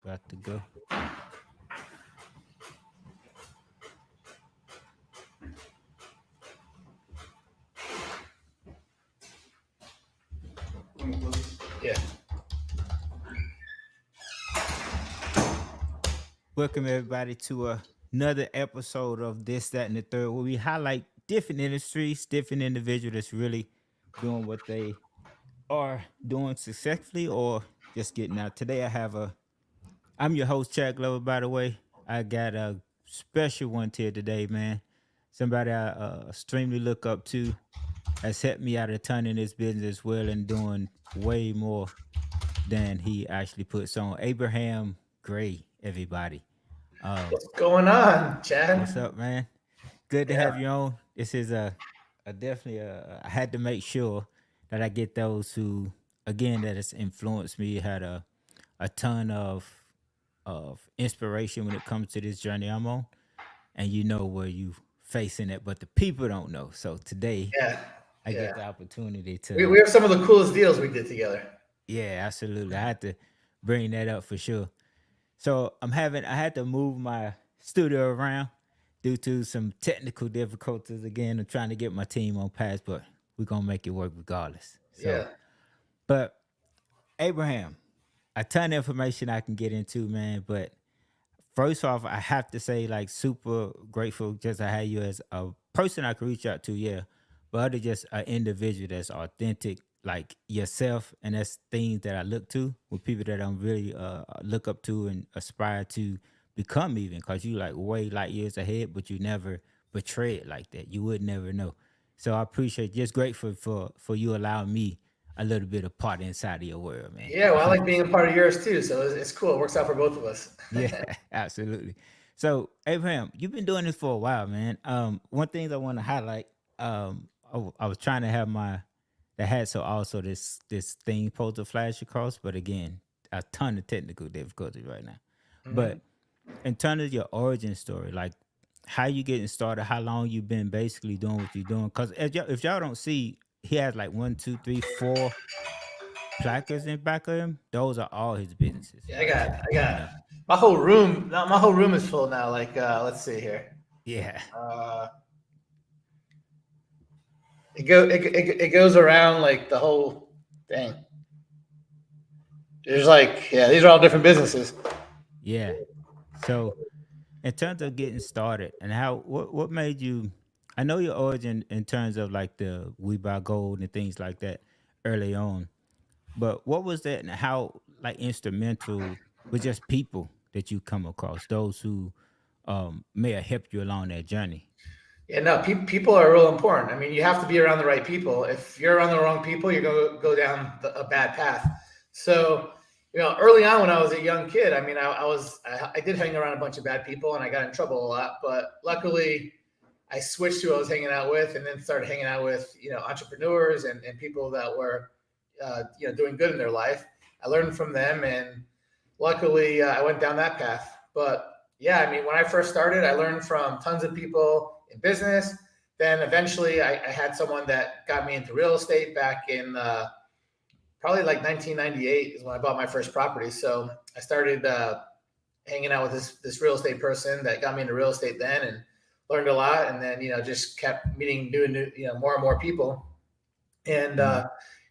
Got to go. Yeah. Welcome everybody to another episode of This, That, and the Third, where we highlight different industries, different individuals that's really doing what they are doing successfully or just getting out. Today I'm your host, Chad Glover, by the way. I got a special one here today, man. Somebody I extremely look up to, has helped me out a ton in this business as well and doing way more than he actually puts on. Abraham Gray, everybody. Um, What's going on, what's Chad? up, man? Good to Yeah. have you on. This is a definitely I had to make sure that I get those who, again, that has influenced me, had a ton of inspiration when it comes to this journey I'm on, and you know where you facing it, but the people don't know. So today Yeah. I get Yeah. the opportunity We to, have some of the coolest deals we did together. yeah, absolutely. I had to bring that up for sure. So I had to move my studio around due to some technical difficulties. Again, I'm trying to get my team on pass, but we're gonna make it work regardless. So, Yeah. but Abraham, a ton of information I can get into, man. But first off, I have to say, like, super grateful just to have you as a person I can reach out to, yeah. But other just an individual that's authentic, like yourself, and that's things that I look to with people that I'm really look up to and aspire to become even, because you like way light years ahead, but you never betray it like that. You would never know. So I appreciate, just grateful for you allowing me a little bit of part inside of your world, man. Yeah. Well, I like being a 100%. part of yours too. So it's cool. It works out for both of us. Yeah, absolutely. So, Abraham, you've been doing this for a while, man. One thing I want to highlight, I was trying to have the hat, so also this thing supposed to flash across, but again, a ton of technical difficulties right now. Mhm. But in terms of your origin story, like how you getting started, how long you been basically doing what you're doing, because if y'all don't see, he has like one, two, three, four placards in back of him. Those are all his businesses Yeah. right there. I You got know, my whole room. My whole room is full now. Like, let's see here. yeah. Uh, it goes around like the whole thing. There's like, yeah, these are all different businesses. Yeah. So in terms of getting started and what made you, I know your origin in terms of like the We Buy Gold and things like that early on, but what was that and how like instrumental with just people that you come across, those who may have helped you along that journey? Yeah, no, people are real important. I mean, you have to be around the right people. If you're around the wrong people, you're going to go down a bad path. So, early on when I was a young kid, I mean, I did hang around a bunch of bad people and I got in trouble a lot. But luckily, I switched to who I was hanging out with, and then started hanging out with entrepreneurs and people that were doing good in their life. I learned from them, and luckily, I went down that path. But yeah, I mean, when I first started, I learned from tons of people in business. Then eventually, I had someone that got me into real estate back in probably like 1998 is when I bought my first property. So I started hanging out with this real estate person that got me into real estate then, and learned a lot. And then just kept meeting new more and more people, and Mm.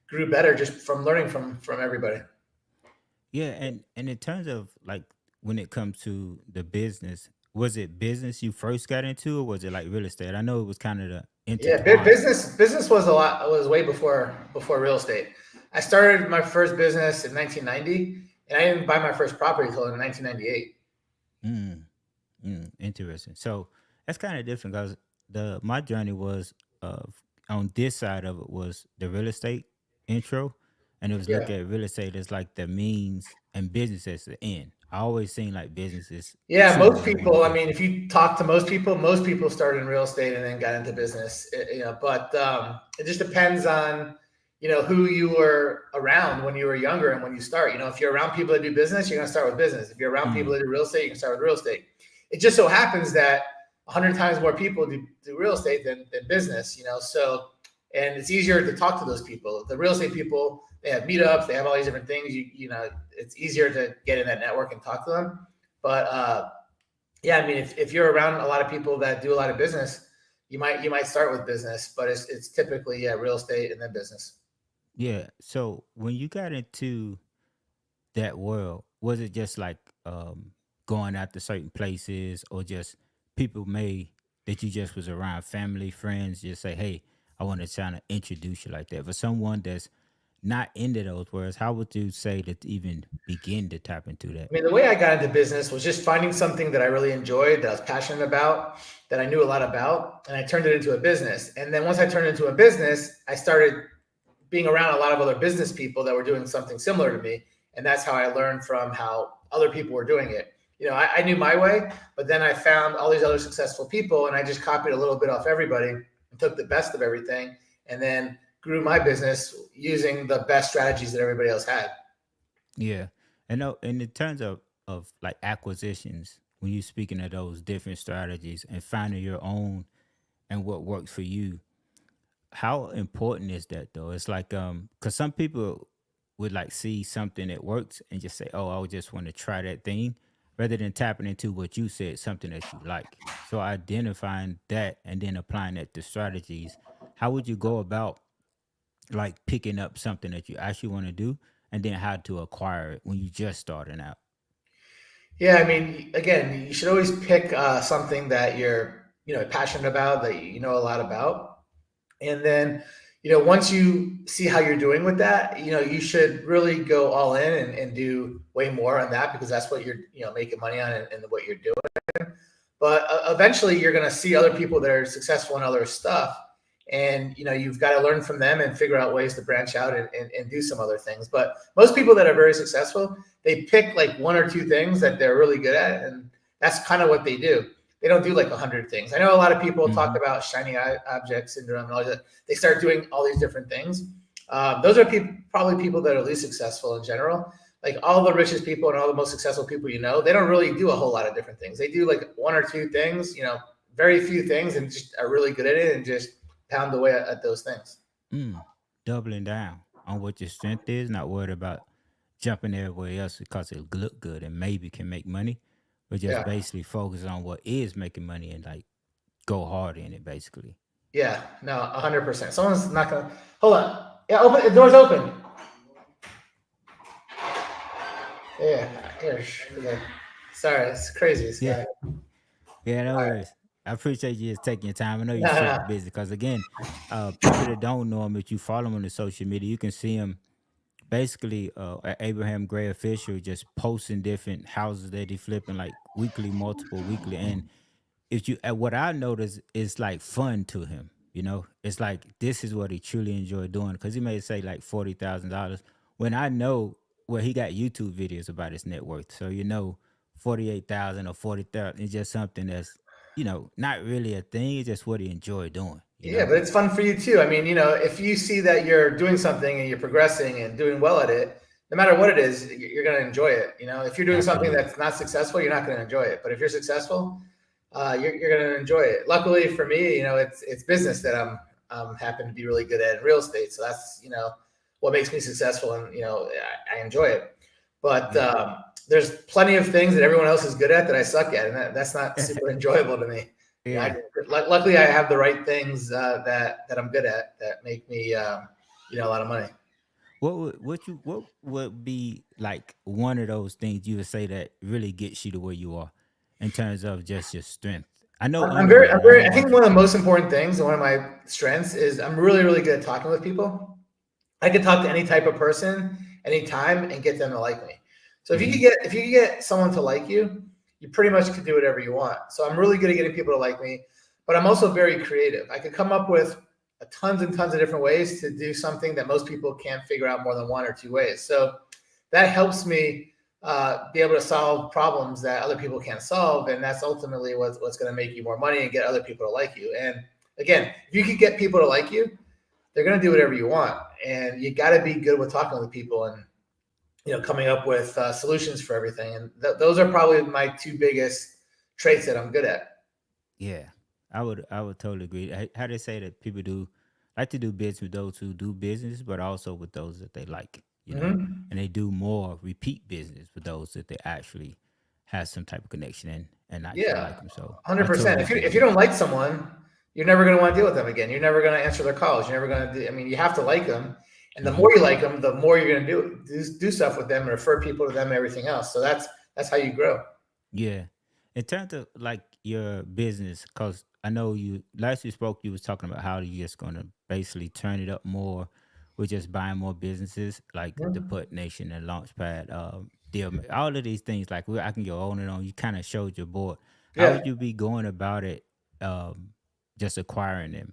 grew better just from learning from everybody. Yeah, and in terms of like when it comes to the business, was it business you first got into, or was it like real estate? I know it was kind of the Yeah, intertwined. business was a lot was way before real estate. I started my first business in 1990, and I didn't buy my first property until in 1998. Mm. Interesting. So that's kind of different because the my journey was on this side of it was the real estate intro, and it was look Yeah. at real estate as like the means and business as the end. I always seen like business is Yeah, two most where you want to people. I go. mean, if you talk to most people started in real estate and then got into business. But it just depends on who you were around when you were younger and when you start. If you're around people that do business, you're going to start with business. If you're around people Mm, that do real estate, you can start with real estate. It just so happens that 100 times more people do real estate than business. So and it's easier to talk to those people. The real estate people they have meetups, they have all these different things. You know, it's easier to get in that network and talk to them. But yeah, I mean, if you're around a lot of people that do a lot of business, you might start with business, but it's typically real estate and then business. Yeah. So when you got into that world, was it just like going out to certain places, or just people may that you just was around, family, friends, just say, hey, I want to kind of introduce you like that. For someone that's not into those words, how would you say to even begin to tap into that? I mean, the way I got into business was just finding something that I really enjoyed, that I was passionate about, that I knew a lot about, and I turned it into a business. And then once I turned it into a business, I started being around a lot of other business people that were doing something similar to me. And that's how I learned from how other people were doing it. You know, I knew my way, but then I found all these other successful people and I just copied a little bit off everybody and took the best of everything and then grew my business using the best strategies that everybody else had. Yeah. And no, and in terms of like acquisitions, when you're speaking of those different strategies and finding your own and what works for you, how important is that though? It's like because some people would like see something that works and just say, "Oh, I would just want to try that thing," rather than tapping into what you said, something that you like. So identifying that and then applying that to strategies. How would you go about like picking up something that you actually want to do, and then how to acquire it when you just starting out? Yeah, I mean, again, you should always pick something that you're, passionate about, that you know a lot about, and then, once you see how you're doing with that, you should really go all in and do way more on that because that's what you're, making money on and what you're doing. But eventually, you're going to see other people that are successful in other stuff, and you've got to learn from them and figure out ways to branch out and do some other things. But most people that are very successful, they pick like one or two things that they're really good at, and that's kind of what they do. They don't do like 100 things. I know a lot of people talk Hmm. about shiny object syndrome and all that. They start doing all these different things. Those are probably people that are least successful in general. Like all the richest people and all the most successful people, they don't really do a whole lot of different things. They do like one or two things, very few things, and just are really good at it and just pound away at those things. Mm. Doubling down on what your strength is, not worried about jumping everywhere else because it look good and maybe can make money, but just Yeah, basically focus on what is making money and like go hard in it basically. yeah, no, 100%. Someone's not gonna hold on. Yeah, open the door's open. Yeah, here. Sorry, it's crazy. This Yeah. guy. Yeah, no All right. worries. I appreciate you just taking your time. I know you're No, super no. busy because again, people that don't know him, if you follow him on the social media, you can see him basically Abraham Gray official just posting different houses that he flipping like weekly, multiple weekly. And if you what I notice is like fun to him. You know, it's like this is what he truly enjoy doing because he may say like $40,000 when I know well he got YouTube videos about his net worth. So 48,000 or 40,000 is just something that's not really a thing. It's just what he enjoy doing. You Yeah, know. but it's fun for you too. I mean, if you see that you're doing something and you're progressing and doing well at it, no matter what it is, you're going to enjoy it. If you're doing something Absolutely. that's not successful, you're not going to enjoy it. But if you're successful, you're going to enjoy it. Luckily for me, it's business that I'm happen to be really good at in real estate. So that's what makes me successful, and I enjoy it. But Yeah. there's plenty of things that everyone else is good at that I suck at, and that's not super enjoyable to me. Yeah. Luckily, I have the right things that I'm good at that make me, a lot of money. What would be like one of those things you would say that really gets you to where you are in terms of just your strength? I know I'm very, I'm underwriting. I very. know I think one of the most important things and one of my strengths is I'm really, really good at talking with people. I can talk to any type of person, anytime, and get them to like me. So hmm if you could get someone to like you, you pretty much can do whatever you want. So I'm really good at getting people to like me, but I'm also very creative. I could come up with tons and tons of different ways to do something that most people can't figure out more than one or two ways. So that helps me be able to solve problems that other people can't solve, and that's ultimately what's going to make you more money and get other people to like you. And again, if you could get people to like you, they're going to do whatever you want, and you got to be good with talking with people and coming up with solutions for everything. And those are probably my two biggest traits that I'm good at. Yeah, I would totally agree. How they say that people do like to do business with those who do business, but also with those that they like, Hmm. and they do more repeat business with those that they actually have some type of connection and actually Yeah, like them. So I 100%. totally If you get if you it. don't like someone, you're never going to want to deal with them again. You're never going to answer their calls. You're never going to do. I mean, you have to like them, and the Hmm. more you like them, the more you're going to do stuff with them, refer people to them, everything else. So that's how you grow. Yeah. In terms of like your business, because I know you last we spoke, you was talking about how you're just gonna basically turn it up more with just buying more businesses like the Mhm. Put Nation and Launchpad, all of these things. Like I can go on and on. You kind of showed your board. How Yeah. would you be going about it? Just acquiring them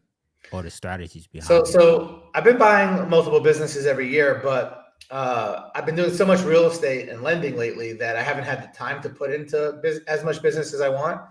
or the strategies So behind it. so I've been buying multiple businesses every year, but I've been doing so much real estate and lending lately that I haven't had the time to put into as much business as I want.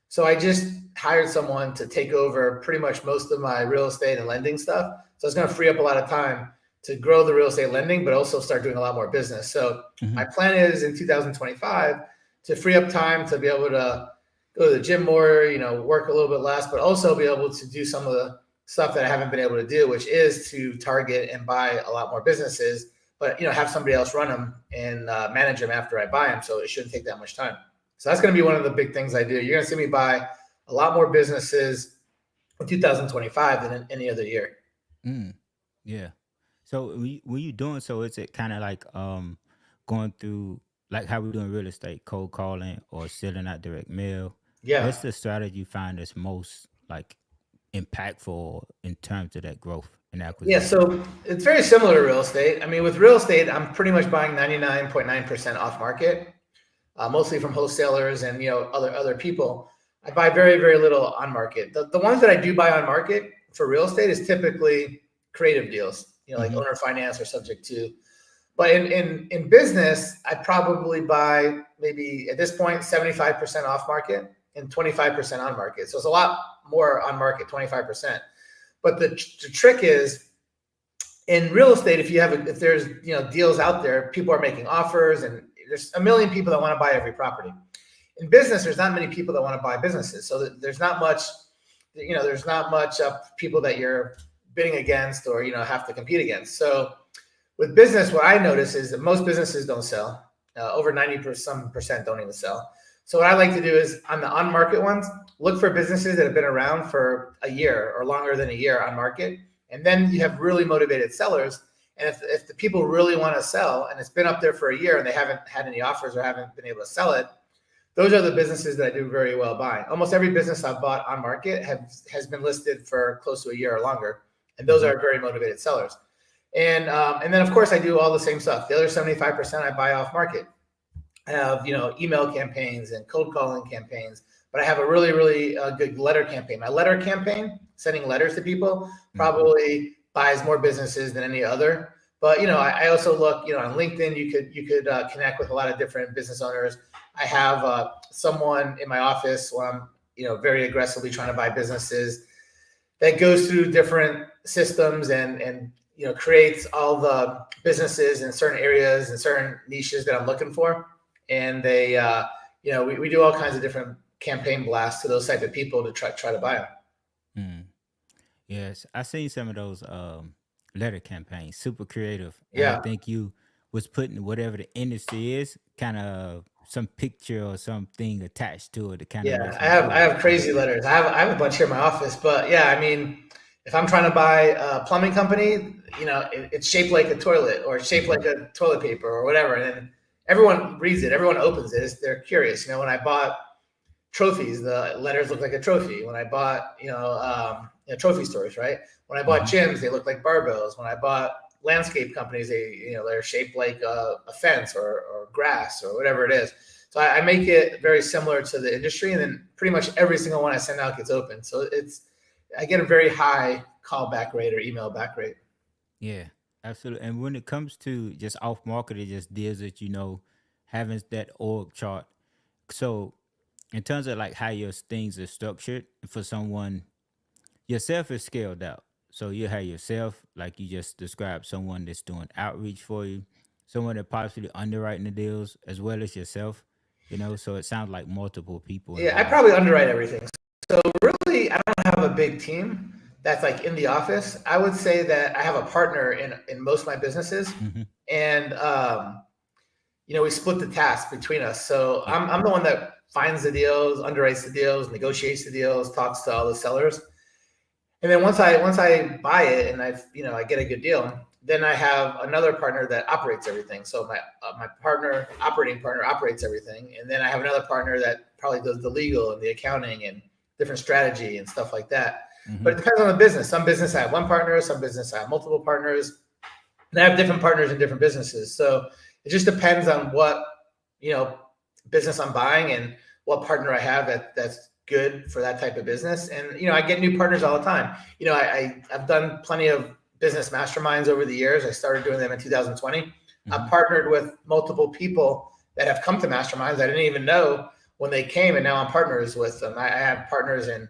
So I just hired someone to take over pretty much most of my real estate and lending stuff. So it's going to free up a lot of time to grow the real estate lending, but also start doing a lot more business. So my Hmm. plan is in 2025 to free up time to be able to go to the gym more, work a little bit less, but also be able to do some of the stuff that I haven't been able to do, which is to target and buy a lot more businesses, but have somebody else run them and manage them after I buy them. So it shouldn't take that much time. So that's going to be one of the big things I do. You're going to see me buy a lot more businesses in 2025 than in any other year. Mm, yeah. So when you doing so, is it kind of like going through like how we doing real estate, cold calling or selling out direct mail? What's Yeah. the strategy you find that's most like impactful in terms of that growth and Yeah. acquisition? So it's very similar to real estate. I mean, with real estate, I'm pretty much buying 99.9% off market, mostly from wholesalers and other people. I buy very very little on market. The ones that I do buy on market for real estate is typically creative deals, like Mm-hmm. owner finance or subject to. But in business, I probably buy maybe at this point 75% off market and 25% on market. So it's a lot more on market, 25%. But the trick is in real estate, if there's deals out there, people are making offers, and there's a million people that want to buy every property. In business, there's not many people that want to buy businesses, so there's not much, people that you're bidding against or have to compete against. So with business, what I notice is that most businesses don't sell. Over 90% don't even sell. So what I like to do is on the on market ones, look for businesses that have been around for a year or longer than a year on market, and then you have really motivated sellers. And if the people really want to sell and it's been up there for a year and they haven't had any offers or haven't been able to sell it, those are the businesses that I do very well buying. Almost every business I've bought on market has been listed for close to a year or longer, and those Mm-hmm. are very motivated sellers. And then of course I do all the same stuff. The other 75% I buy off market. I have email campaigns and cold calling campaigns, but I have a really really good letter campaign. My letter campaign, sending letters to people, Mm-hmm. probably buys more businesses than any other. But I also look on LinkedIn. You could connect with a lot of different business owners. I have someone in my office when I'm very aggressively trying to buy businesses that goes through different systems and creates all the businesses in certain areas and certain niches that I'm looking for. And they we do all kinds of different campaign blasts to those type of people to try to buy them. Mm. Yes, I seen some of those letter campaigns, super creative, and I Yeah. think you was putting whatever the industry is, kind of some picture or something attached to it to kind of Yeah, makes I me have I feel have crazy interesting. letters. I have a bunch here in my office, but yeah, I mean, if I'm trying to buy a plumbing company, it's shaped like a toilet or it's shaped Hmm. like a toilet paper or whatever, and everyone reads it, everyone opens it. They're curious. When I bought trophies, the letters look like a trophy. When I bought, trophy stores, right? When I bought Hmm. gyms, they look like barbells. When I bought landscape companies, they're shaped like a fence or grass or whatever it is. So I make it very similar to the industry, and then pretty much every single one I send out gets open. So I get a very high callback rate or email back rate. Yeah, absolutely. And when it comes to just off market, it just deals with having that org chart. So in terms of like how your things are structured for someone, yourself is scaled out. So you have yourself, like you just described, someone that's doing outreach for you, someone that possibly underwriting the deals, as well as yourself. So it sounds like multiple people Yeah, I involved. probably underwrite everything. So really, I don't have a big team. that's like in the office, I would say that I have a partner in most of my businesses, and we split the task between us. So I'm the one that finds the deals, underwrites the deals, negotiates the deals, talks to all the sellers. And then once I buy it and I get a good deal, then I have another partner that operates everything. So my operating partner operates everything, and then I have another partner that probably does the legal and the accounting and different strategy and stuff like that. But it depends on the business. Some business I have one partner, some business I have multiple partners, and I have different partners in different businesses. So it just depends on what business I'm buying and what partner I have that's good for that type of business. And I get new partners all the time. I've done plenty of business masterminds over the years. I started doing them in 2020. I've partnered with multiple people that have come to masterminds I didn't even know when they came, and now I'm partners with them. I have partners in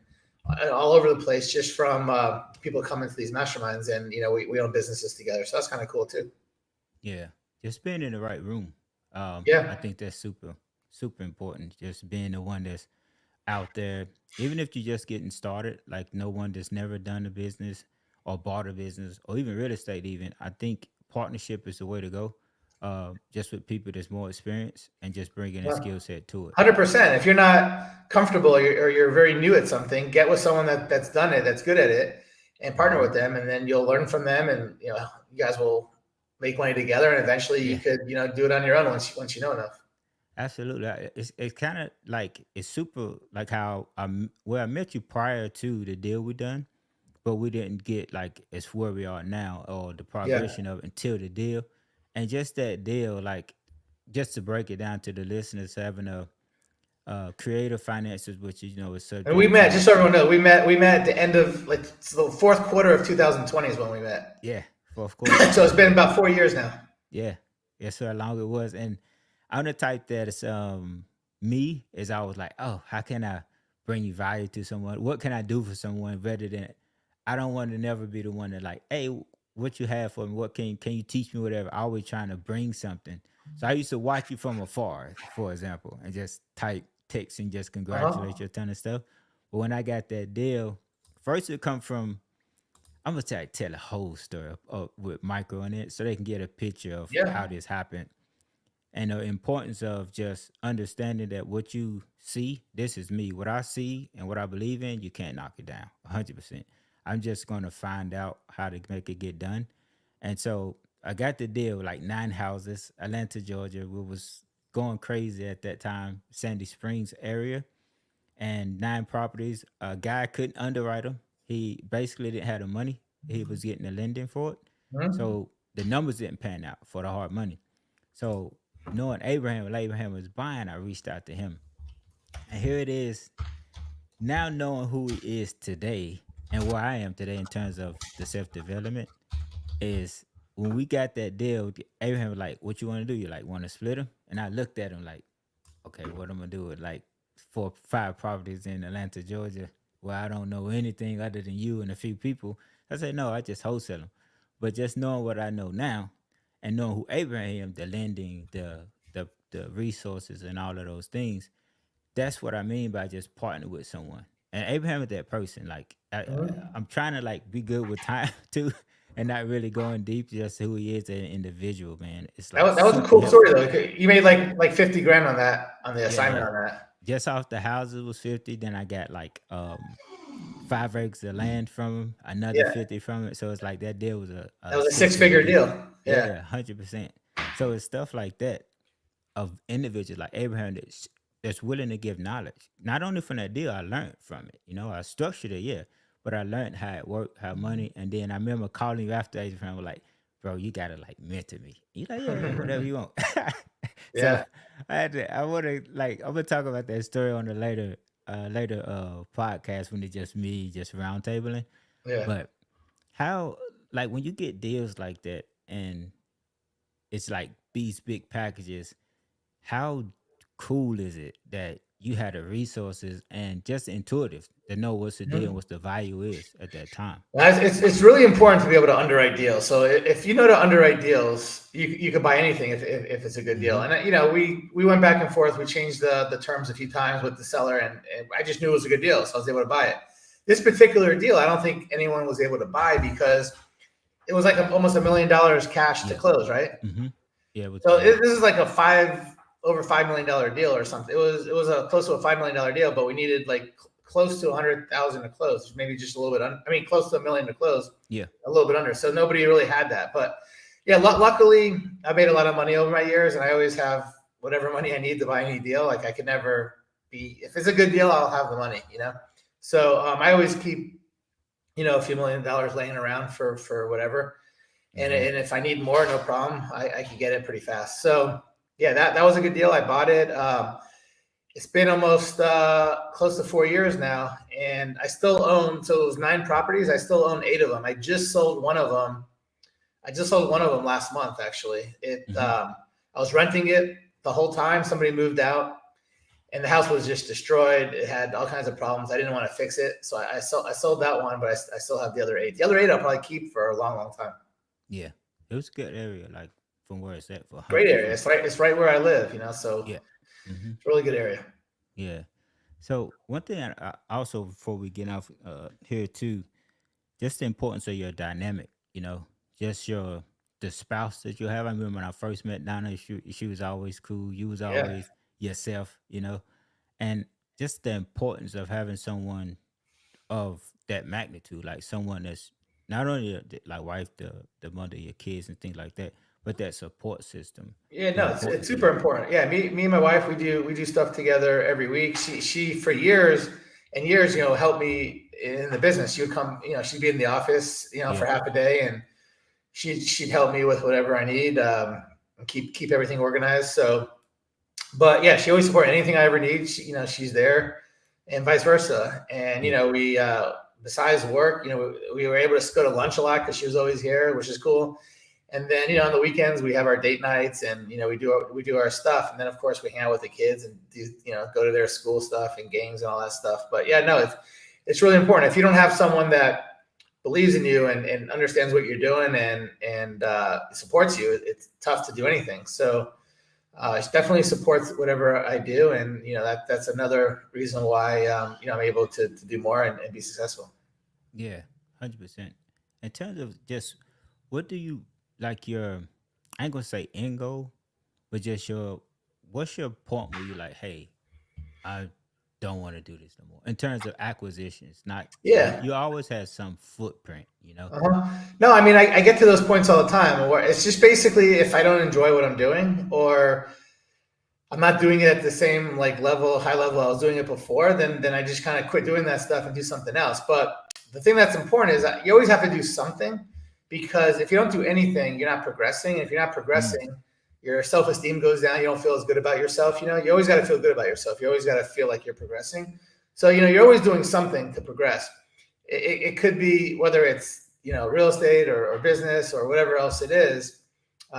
all over the place just from people coming to these masterminds, and we own businesses together. So that's kind of cool too. Yeah, just being in the right room. Yeah. I think that's super, super important. Just being the one that's out there, even if you're just getting started, like no one that's never done a business or bought a business or even real estate. Even I think partnership is the way to go. Just with people that's more experienced and just bringing a skill set to it. 100%. If you're not comfortable or you're very new at something, get with someone that's done it, that's good at it, and partner with them, and then you'll learn from them, and you guys will make money together, and eventually you could do it on your own once you know enough. Absolutely. It's kind of like it's super like how I met you prior to the deal we done, but we didn't get like it's where we are now or the Yeah. progression of it until the deal. And just that deal, like just to break it down to the listeners, having a creative finances, which is And we subject met, just to so everyone knows, we met at the end of like the fourth quarter of 2020 is when we met. yeah, fourth quarter. So it's been about 4 years now. Yeah, yeah. So how long it was, and I'm the type that is me is I was like, oh, how can I bring you value to someone? What can I do for someone better than I don't want to never be the one that like, hey, what you have for me? What can you teach me? Whatever. Always trying to bring something. So I used to watch you from afar, for example, and just type text and just congratulate you a ton of stuff. But when I got that deal, first it come from I'm gonna tell the whole story with Micro in it, so they can get a picture of how this happened and the importance of just understanding that what you see, this is me. What I see and what I believe in, you can't knock it down 100%. I'm just gonna find out how to make it get done. And so I got the deal, like 9 houses, Atlanta, Georgia. We was going crazy at that time, Sandy Springs area, and 9 properties. A guy couldn't underwrite them. He basically didn't have the money. He was getting the lending for it. So the numbers didn't pan out for the hard money. So knowing Abraham was buying, I reached out to him. And here it is. Now knowing who he is today and where I am today in terms of the self-development is when we got that deal, Abraham was like, what you want to do? You like want to split them? And I looked at him like, okay, what I'm gonna do with like 4-5 properties in Atlanta, Georgia, where I don't know anything other than you and a few people. I said, no, I just wholesale them. But just knowing what I know now and knowing who Abraham, the lending, the resources and all of those things, that's what I mean by just partnering with someone. And Abraham is that person. Like I'm trying to like be good with time too, and not really going deep, just who he is as an individual, man. It's like that was a cool story though. You made like 50 grand on the assignment on that. Just off the houses was 50. Then I got like 5 acres of land from him, another 50 from it. So it's like that deal was that was a 6-figure deal. Yeah, 100%. So it's stuff like that of individuals like Abraham that's willing to give knowledge. Not only from that deal, I learned from it. I structured it, but I learned how it worked, how money. And then I remember calling you after Abraham was like, bro, you gotta like mentor me. You like, yeah, whatever you want. So I'm gonna talk about that story on the later podcast when it's just me, just round tabling. Yeah. But how like when you get deals like that and it's like these big packages, how cool is it that you had the resources and just intuitive to know what's the deal and what the value is at that time? It's really important to be able to underwrite deals. So if you know to underwrite deals, you could buy anything if it's a good deal. And we went back and forth. We changed the terms a few times with the seller, and I just knew it was a good deal, so I was able to buy it. this particular deal, I don't think anyone was able to buy because it was like almost $1 million cash to Yeah. close, right? Mm-hmm. Yeah. Which So is this is like over $5 million deal or something. It was a close to a $5 million deal, but we needed like close to 100,000 to close, maybe just a little bit. Close to $1 million to close. yeah. A little bit under. So nobody really had that. But yeah, luckily I made a lot of money over my years, and I always have whatever money I need to buy any deal. Like I could never be, if it's a good deal, I'll have the money, you know? So I always keep, a few $1 million laying around for whatever. And if I need more, no problem. I can get it pretty fast. So yeah, that was a good deal. I bought it. It's been almost close to 4 years now, and I still own. So it was 9 properties. I still own 8 of them. I just sold one of them. Last month, actually. I was renting it the whole time. Somebody moved out, and the house was just destroyed. It had all kinds of problems. I didn't want to fix it, so I sold that one, but I still have the other 8. The other 8 I'll probably keep for a long, long time. Yeah. It was a good area, like from where it's at for Great area. It's right where I live, so Yeah. Mm-hmm. it's a really good area. Yeah. So one thing also before we get off here too, just the importance of your dynamic, just the spouse that you have. I remember when I first met Donna, she was always cool. You was Yeah. always yourself, and just the importance of having someone of that magnitude, like someone that's not only like wife, the mother of your kids and things like that, but that support system. Yeah, The no, it's importance of super that. important. Yeah, me and my wife, we do stuff together every week. She for years and years, helped me in the business. She would come, she'd be in the office, for Yeah. half a day, and she'd help me with whatever I need, and keep everything organized. So, but yeah, she always supported anything I ever need. She's there, and vice versa. And Yeah. we besides work, we were able to go to lunch a lot because she was always here, which is cool. And then, on the weekends we have our date nights, and we do our stuff. And then of course we hang out with the kids and do, go to their school stuff and games and all that stuff. But yeah, no, it's really important. If you don't have someone that believes in you and understands what you're doing and supports you, it's tough to do anything. So it definitely supports whatever I do, and that's another reason why I'm able to do more and be successful. Yeah. 100%. In terms of just what do you like your, I ain't gonna say end goal, but just what's your point where you like, hey, I don't want to do this no more. In terms of acquisitions, not Yeah. you always have some footprint. Uh-huh. No, I get to those points all the time where it's just basically if I don't enjoy what I'm doing, or I'm not doing it at the same high level I was doing it before, then I just kind of quit doing that stuff and do something else. But the thing that's important is that you always have to do something, because if you don't do anything, you're not progressing. And if you're not Mm, progressing, your self-esteem goes down. You don't feel as good about yourself. You always got to feel good about yourself. You always got to feel like you're progressing. So, you're always doing something to progress. It could be whether it's, real estate or business or whatever else it is.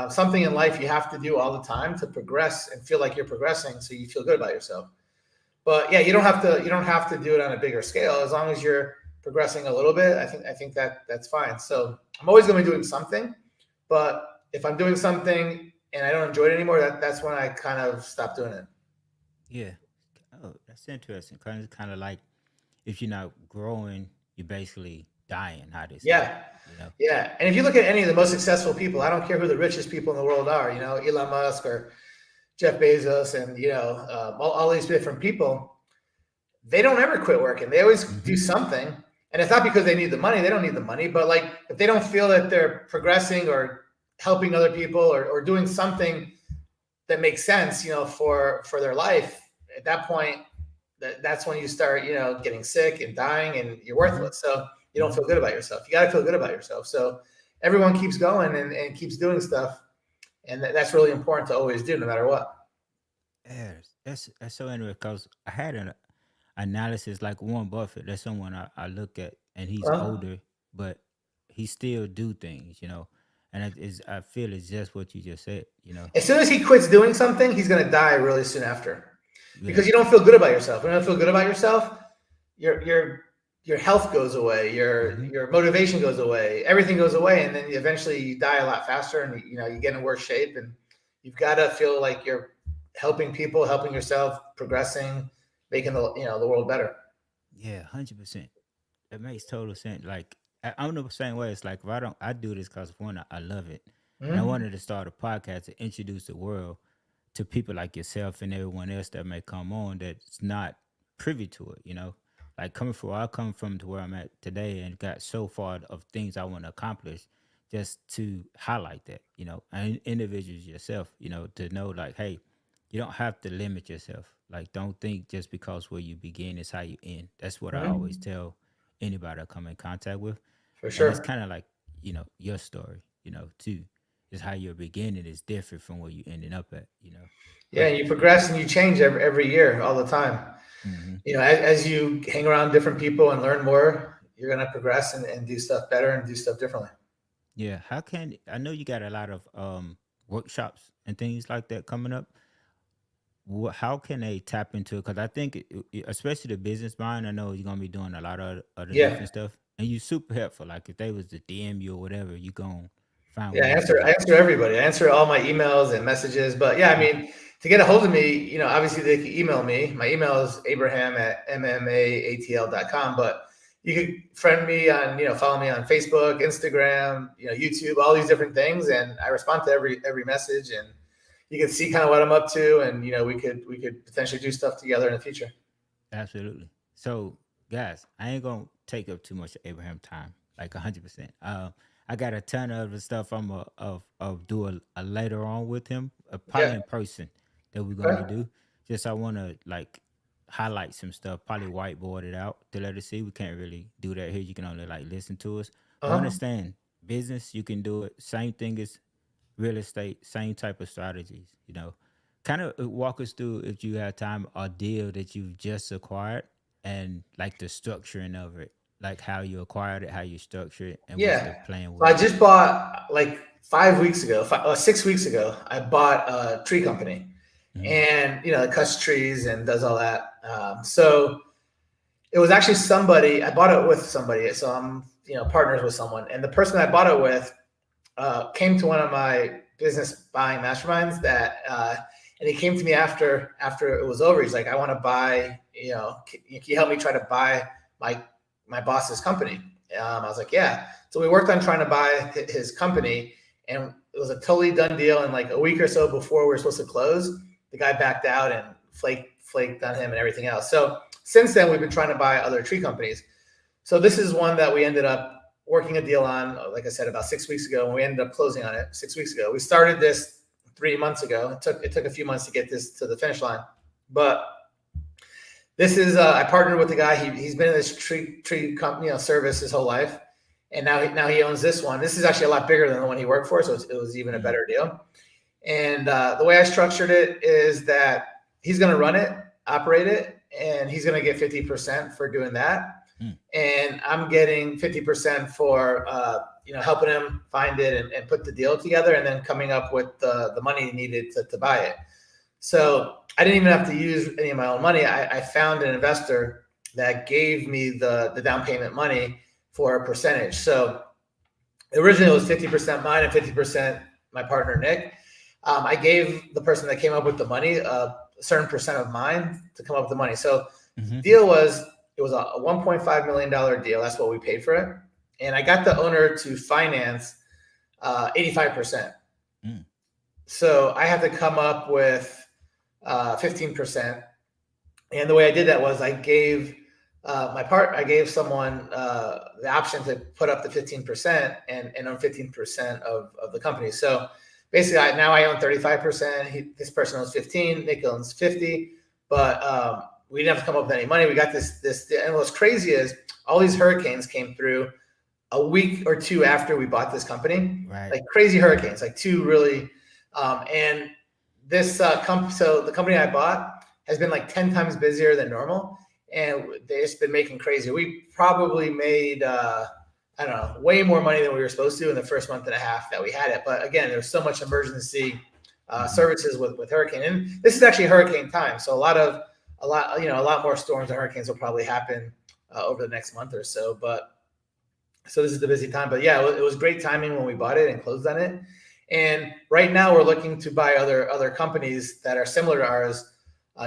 Something in life you have to do all the time to progress and feel like you're progressing, so you feel good about yourself. But yeah, you don't have to do it on a bigger scale. As long as you're progressing a little bit, I think that's fine. So I'm always going to be doing something, but if I'm doing something and I don't enjoy it anymore, that's when I kind of stop doing it. yeah. Oh, that's interesting. Kind of like if you're not growing, you're basically dying. How they say it, Yeah. you know? Yeah. And if you look at any of the most successful people, I don't care who the richest people in the world are, Elon Musk or Jeff Bezos, and all these different people, they don't ever quit working. They always Hmm. do something. And it's not because they need the money. They don't need the money. But like if they don't feel that they're progressing or helping other people, or doing something that makes sense, for their life, at that point, that's when you start, getting sick and dying, and you're Hmm. worthless. So you don't Hmm. feel good about yourself. You got to feel good about yourself. So everyone keeps going and keeps doing stuff. And that's really important to always do, no matter what. Yeah, that's so interesting because I had an analysis like Warren Buffett. That's someone I look at, and he's Well, older, but he still do things. And I feel it's just what you just said. as soon as he quits doing something, he's going to die really soon after, Yeah. because you don't feel good about yourself. When you don't feel good about yourself, your health goes away, your Hmm. your motivation goes away, everything goes away, and then eventually you die a lot faster, and you get in worse shape. And you've got to feel like you're helping people, helping yourself, progressing, making the world better. Yeah, 100%. It makes total sense. Like I'm the same way. It's like if I do this because one, I love it, and I Mhm. wanted to start a podcast to introduce the world to people like yourself and everyone else that may come on that's not privy to it. Like coming from where I come from to where I'm at today, and got so far of things I want to accomplish, just to highlight that. And individuals yourself. To know like, hey, you don't have to limit yourself. Like, don't think just because where you begin is how you end. That's what I always Mhm. tell anybody I come in contact with. For And it's sure. kind of like, your story, too. Is how your beginning is different from where you ending up at. Yeah, But you progress and you change every year, all the time. mhm. As you hang around different people and learn more, you're gonna progress and do stuff better and do stuff differently. Yeah, how can I know you got a lot of workshops and things like that coming up? How can they tap into it? Because I think, especially the business mind, I know you're gonna be doing a lot of other Yeah. different stuff, and you super helpful. Like if they was to DM you or whatever, you gonna find Yeah, ways to I like. answer everybody. I answer all my emails and messages. But yeah, I Mm, mean, to get a hold of me, obviously they can email me. My email is abraham@mmaatl.com. But you can friend me on, follow me on Facebook, Instagram, YouTube, all these different things. And I respond to every message, and you can see kind of what I'm up to. And, we could potentially do stuff together in the future. Absolutely. So, guys, I ain't gonna take up too much of Abraham time, like 100%. I got a ton of other stuff I'm of do a later on with him, Yeah. probably in person that we're gonna Okay. do. Just I want to like highlight some stuff, probably whiteboard it out to let us see. We can't really do that here. You can only like listen to us, but Uh-huh. understand business. You can do it. Same thing as real estate, same type of strategies. Kind of walk us through, if you have time, a deal that you've just acquired and like the structuring of it, like how you acquired it, how you structure it, and what's the Yeah. plan So with I it. just bought like 5 weeks ago, 6 weeks ago, I bought a tree company, Mm-hmm. and it cuts trees and does all that. So it was actually somebody I bought it with somebody. So I'm partners with someone, and the person I bought it with came to one of my business buying masterminds and he came to me after it was over. He's like, I want to buy, can you help me try to buy my my boss's company? I was like, yeah. So we worked on trying to buy his company, and it was a totally done deal. And like a week or so before we were supposed to close, the guy backed out and flaked on him and everything else. So since then, we've been trying to buy other tree companies. So this is one that we ended up working a deal on, like I said, about 6 weeks ago, and we ended up closing on it 6 weeks ago. We started this 3 months ago. It took a few months to get this to the finish line, but this is I partnered with the guy. He's been in this tree company, service his whole life, and now he owns this one. This is actually a lot bigger than the one he worked for, so it was even a Mm-hmm. better deal. And the way I structured it is that he's going to run it, operate it, and he's going to get 50% for doing that. And I'm getting 50% for helping him find it and put the deal together, and then coming up with the money needed to buy it. So I didn't even have to use any of my own money. I found an investor that gave me the down payment money for a percentage. So originally it was 50% mine and 50% my partner Nick. I gave the person that came up with the money a certain percent of mine to come up with the money. So the Mm-hmm. deal was, it was a $1.5 million deal. That's what we paid for it. And I got the owner to finance 85%. Mm. So I had to come up with 15%. And the way I did that was I gave I gave someone the option to put up the 15% and own 15% of the company. So basically, now I own 35%. This person owns 15. Nick owns 50. But we didn't have to come up with any money. We got this. And what's crazy is all these hurricanes came through a week or two after we bought this company. Right. Like crazy hurricanes, like two really. And this so the company I bought has been like 10 times busier than normal, and they've just been making crazy. We probably made I don't know, way more money than we were supposed to in the first month and a half that we had it. But again, there's so much emergency Mm-hmm. services with hurricane, and this is actually hurricane time. So a lot more storms and hurricanes will probably happen over the next month or so. But so this is the busy time. But yeah, it was great timing when we bought it and closed on it. And right now we're looking to buy other companies that are similar to ours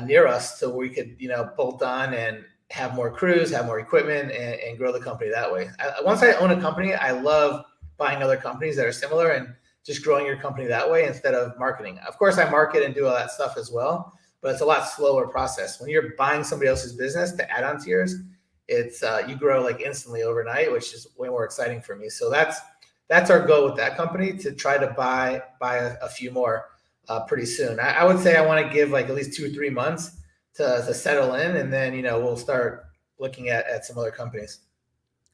near us, so we could bolt on and have more crews, have more equipment, and grow the company that way. Once I own a company, I love buying other companies that are similar and just growing your company that way instead of marketing. Of course, I market and do all that stuff as well, but it's a lot slower process. When you're buying somebody else's business to add on to yours, it's you grow like instantly overnight, which is way more exciting for me. So that's our goal with that company, to try to buy a few more pretty soon. I would say I want to give like at least 2 or 3 months to settle in, and then we'll start looking at some other companies.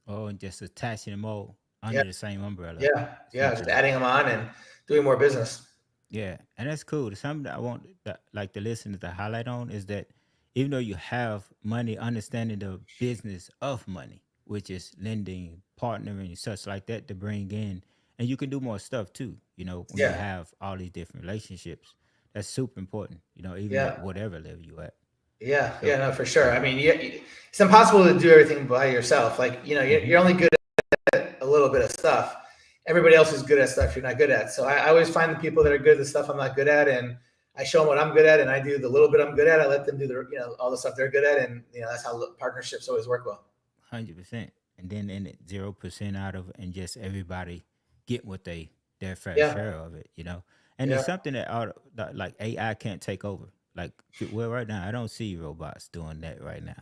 Oh, and just attaching them all Yeah, under the same umbrella, yeah, just essentially. adding them on and doing more business. Yeah, and that's cool. Something that I want like the listeners to highlight on is that even though you have money, understanding the business of money, which is lending, partnering, such like that, to bring in, and you can do more stuff too. When you Yeah, have all these different relationships, that's super important. Even at yeah, whatever level you at. yeah, So, no, for sure. I mean, it's impossible to do everything by yourself. Like, hmm you're only good at a little bit of stuff. Everybody else is good at stuff you're not good at. So I always find the people that are good at the stuff I'm not good at, and I show them what I'm good at, and I do the little bit I'm good at. I let them do all the stuff they're good at, and that's how partnerships always work well. 100%, and then in it 0% out of, and just everybody get what their fair Yeah, share of it. And it's yeah. something that like AI can't take over. Like, well, right now I don't see robots doing that right now,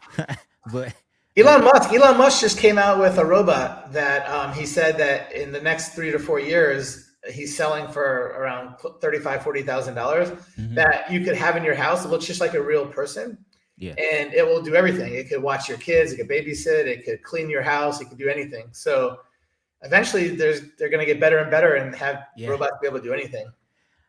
but like, Elon Musk just came out with a robot that he said that in the next 3 to 4 years he's selling for around 35, $40,000, hmm that you could have in your house. It looks just like a real person, yeah, and it will do everything. It could watch your kids, it could babysit, it could clean your house, it could do anything. So eventually they're going to get better and better and have yeah, robots be able to do anything.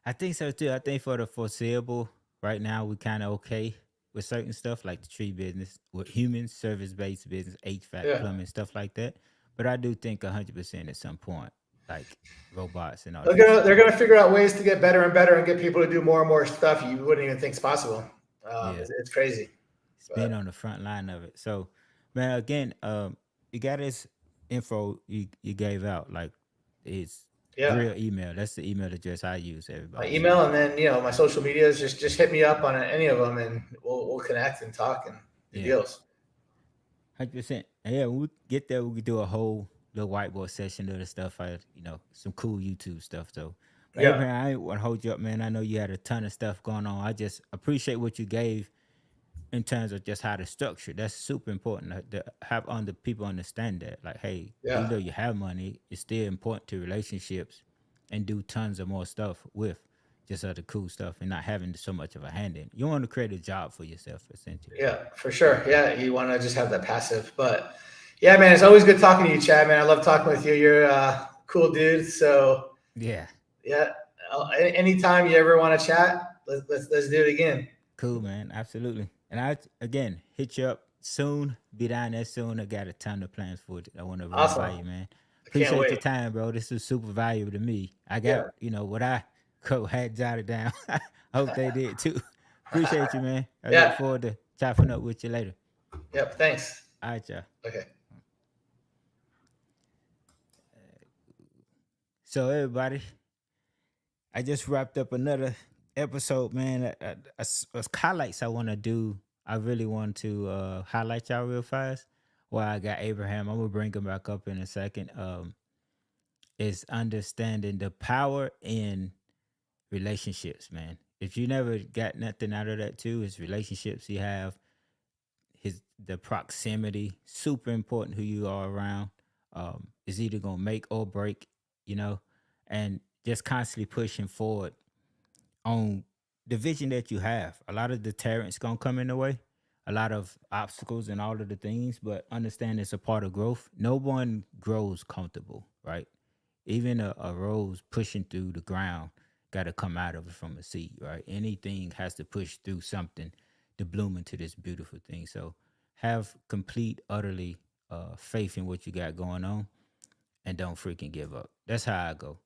I think so too. I think for the foreseeable, right now we kind of okay with certain stuff like the tree business, with human service based business, HVAC, Yeah. plumbing, stuff like that. But I do think 100% at some point, like robots and They're gonna artificial they're gonna figure intelligence. out ways to get better and better and get people to do more and more stuff you wouldn't even think is possible. Yeah, It's crazy, it's been but on the front line of it. So, man, again, you got this info you gave out, like it's yeah. real email. That's the email address I use. My Everybody email, use. and then my social medias. Just hit me up on any of them, and we'll connect and talk and do Yeah, deals. 100%. And yeah, when we get there, we could do a whole little whiteboard session of the stuff. Some cool YouTube stuff. So, but Yeah, Abraham, I ain't want to hold you up, man. I know you had a ton of stuff going on. I just appreciate what you gave in terms of just how to structure. That's super important to have on the people understand that. Like, hey, even yeah, though you have money, it's still important to relationships and do tons of more stuff with just other cool stuff and not having so much of a hand in. You want to create a job for yourself, essentially. yeah, for sure. Yeah, you want to just have that passive, but yeah, man, it's always good talking to you, Chad. Man, I love talking with you. You're a cool dude. So Yeah, yeah, anytime you ever want to chat, let's do it again. cool, man. Absolutely. And I again hit you up soon. Be down there soon. I got a ton of plans for it. I want to run by Awesome. you, man. I can't Appreciate your wait. time, bro. This is super valuable to me. I got Yeah. what I had jotted down. I hope they did too. Appreciate you, man. I look Yeah. forward to chopping up with you later. Yep. Thanks. All right, y'all. Okay. So everybody, I just wrapped up another episode, man. Highlights I want to do. I really want to highlight y'all real fast. Well, I got Abraham. I'm gonna bring him back up in a second. Is understanding the power in relationships, man. If you never got nothing out of that too, is relationships you have, the proximity, super important who you are around. Is either gonna make or break, you know, and just constantly pushing forward on the vision that you have. A lot of deterrents gonna come in the way, a lot of obstacles and all of the things, but understand it's a part of growth. No one grows comfortable, right? Even a rose pushing through the ground got to come out of it from a seed, right? Anything has to push through something to bloom into this beautiful thing. So have complete, utterly faith in what you got going on, and don't freaking give up. That's how I go.